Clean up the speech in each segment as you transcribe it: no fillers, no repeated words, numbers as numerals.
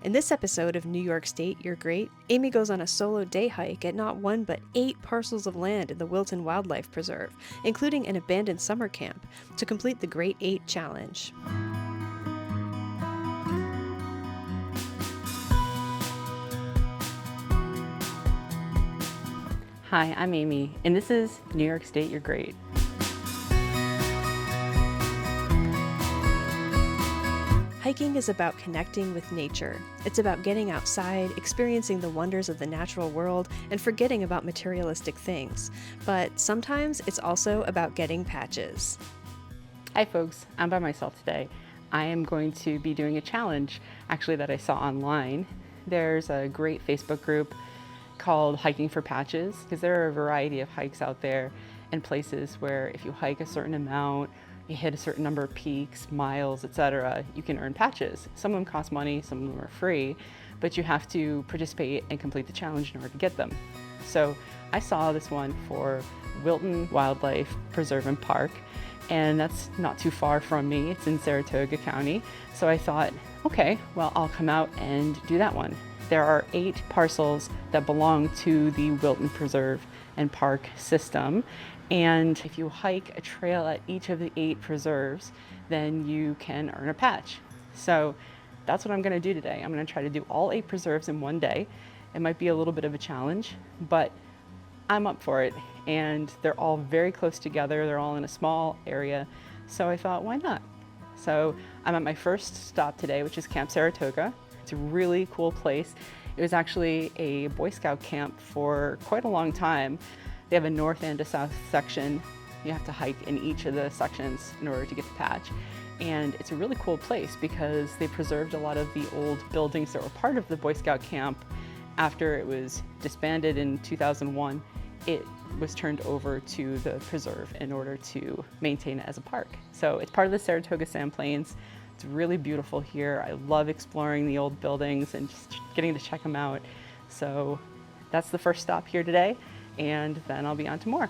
In this episode of New York State, You're Great, Amy goes on a solo day hike at not one but 8 parcels of land in the Wilton Wildlife Preserve, including an abandoned summer camp, to complete the Great 8 Challenge. Hi, I'm Amy, and this is New York State, You're Great. Hiking is about connecting with nature. It's about getting outside, experiencing the wonders of the natural world, and forgetting about materialistic things. But sometimes it's also about getting patches. Hi folks, I'm by myself today. I am going to be doing a challenge, actually, that I saw online. There's a great Facebook group called Hiking for Patches, because there are a variety of hikes out there and places where if you hike a certain amount, you hit a certain number of peaks, miles, etc., you can earn patches. Some of them cost money, some of them are free, but you have to participate and complete the challenge in order to get them. So I saw this one for Wilton Wildlife Preserve Park, and that's not too far from me. It's in Saratoga County. So I thought, okay, well, I'll come out and do that one. There are 8 parcels that belong to the Wilton Preserve and Park system. And if you hike a trail at each of the 8 preserves, then you can earn a patch. So that's what I'm going to do today. I'm going to try to do all 8 preserves in one day. It might be a little bit of a challenge, but I'm up for it. And they're all very close together. They're all in a small area. So I thought, why not? So I'm at my first stop today, which is Camp Saratoga. It's a really cool place. It was actually a Boy Scout camp for quite a long time. They have a north and a south section. You have to hike in each of the sections in order to get the patch. And it's a really cool place because they preserved a lot of the old buildings that were part of the Boy Scout camp. After it was disbanded in 2001, it was turned over to the preserve in order to maintain it as a park. So it's part of the Saratoga Sand Plains. It's really beautiful here. I love exploring the old buildings and just getting to check them out. So that's the first stop here today, and then I'll be on to more.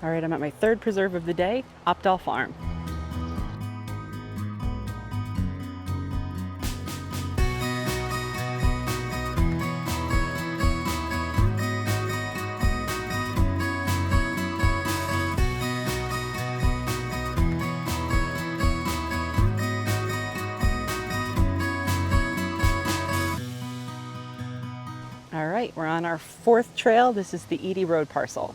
All right, I'm at my 3rd preserve of the day, Opdal Farm. All right, we're on our 4th trail. This is the Edie Road parcel.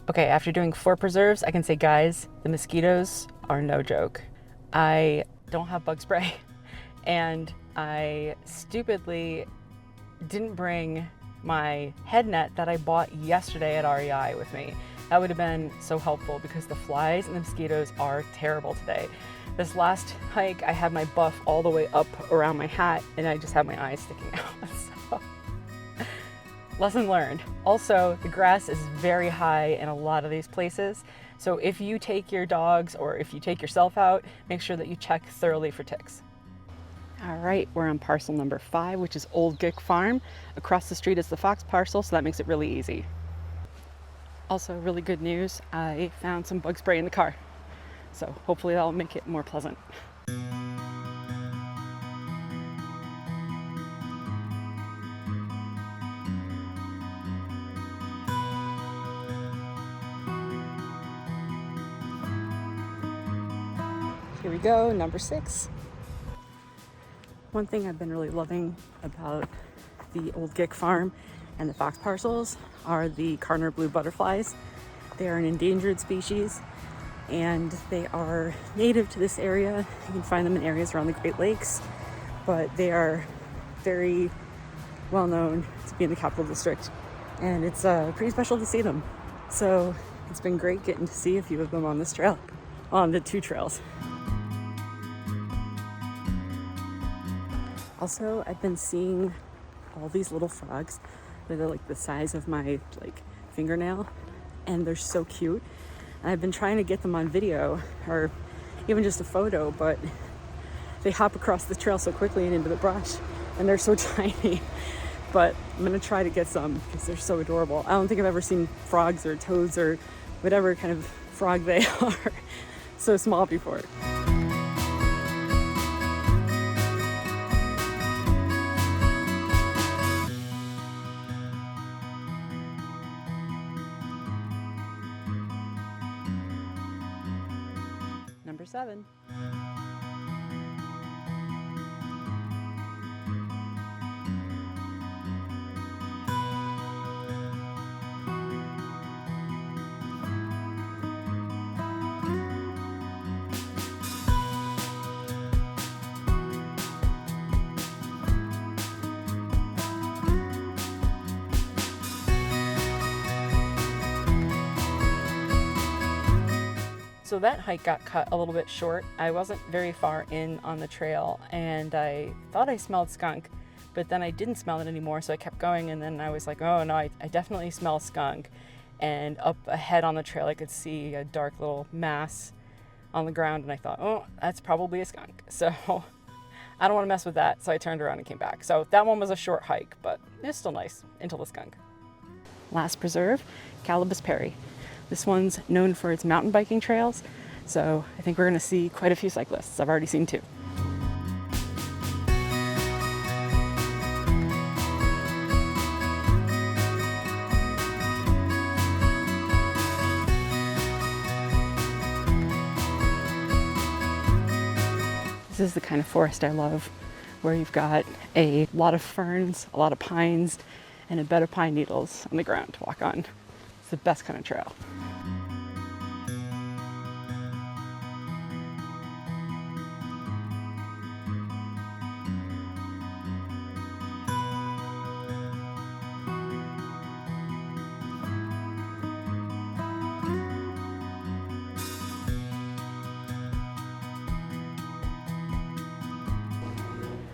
Okay, after doing 4 preserves, I can say, guys, the mosquitoes are no joke. I don't have bug spray, and I stupidly didn't bring my head net that I bought yesterday at REI with me. That would have been so helpful because the flies and the mosquitoes are terrible today. This last hike, I had my buff all the way up around my hat, and I just had my eyes sticking out. So. Lesson learned. Also, the grass is very high in a lot of these places. So if you take your dogs or if you take yourself out, make sure that you check thoroughly for ticks. All right, we're on parcel number 5, which is Old Gick Farm. Across the street is the Fox parcel, so that makes it really easy. Also, really good news, I found some bug spray in the car. So hopefully that'll make it more pleasant. Here we go, number 6. One thing I've been really loving about the Old Gick Farm and the Fox parcels are the Cardinal blue butterflies. They are an endangered species and they are native to this area. You can find them in areas around the Great Lakes, but they are very well known to be in the Capital District, and it's pretty special to see them. So it's been great getting to see a few of them on this trail, on the 2 trails. Also, I've been seeing all these little frogs that are like the size of my like fingernail, and they're so cute. And I've been trying to get them on video or even just a photo, but they hop across the trail so quickly and into the brush, and they're so tiny. But I'm gonna try to get some because they're so adorable. I don't think I've ever seen frogs or toads or whatever kind of frog they are so small before. Number 7. So that hike got cut a little bit short. I wasn't very far in on the trail and I thought I smelled skunk, but then I didn't smell it anymore, so I kept going, and then I was like, oh no, I definitely smell skunk. And up ahead on the trail I could see a dark little mass on the ground, and I thought, oh, that's probably a skunk. So I don't want to mess with that, so I turned around and came back. So that one was a short hike, but it's still nice until the skunk. Last preserve, Calibus Perry. This one's known for its mountain biking trails, so I think we're going to see quite a few cyclists. I've already seen 2. This is the kind of forest I love, where you've got a lot of ferns, a lot of pines, and a bed of pine needles on the ground to walk on. It's the best kind of trail.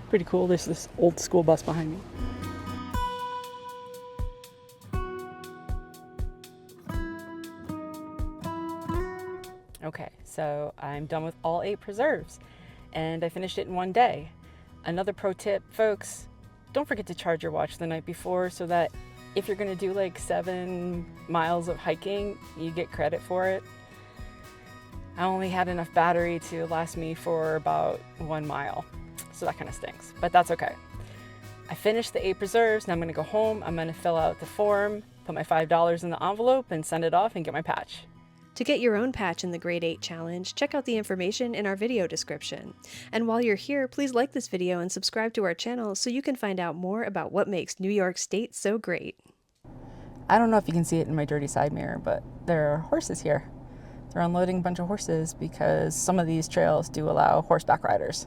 Pretty cool. There's this old school bus behind me. Okay, so I'm done with all 8 preserves, and I finished it in one day. Another pro tip, folks, don't forget to charge your watch the night before, so that if you're gonna do like 7 miles of hiking, you get credit for it. I only had enough battery to last me for about 1 mile, so that kind of stinks, but that's okay. I finished the 8 preserves. Now I'm gonna go home, I'm gonna fill out the form, put my $5 in the envelope, and send it off and get my patch. To get your own patch in the Grade 8 Challenge, check out the information in our video description. And while you're here, please like this video and subscribe to our channel so you can find out more about what makes New York State so great. I don't know if you can see it in my dirty side mirror, but there are horses here. They're unloading a bunch of horses because some of these trails do allow horseback riders.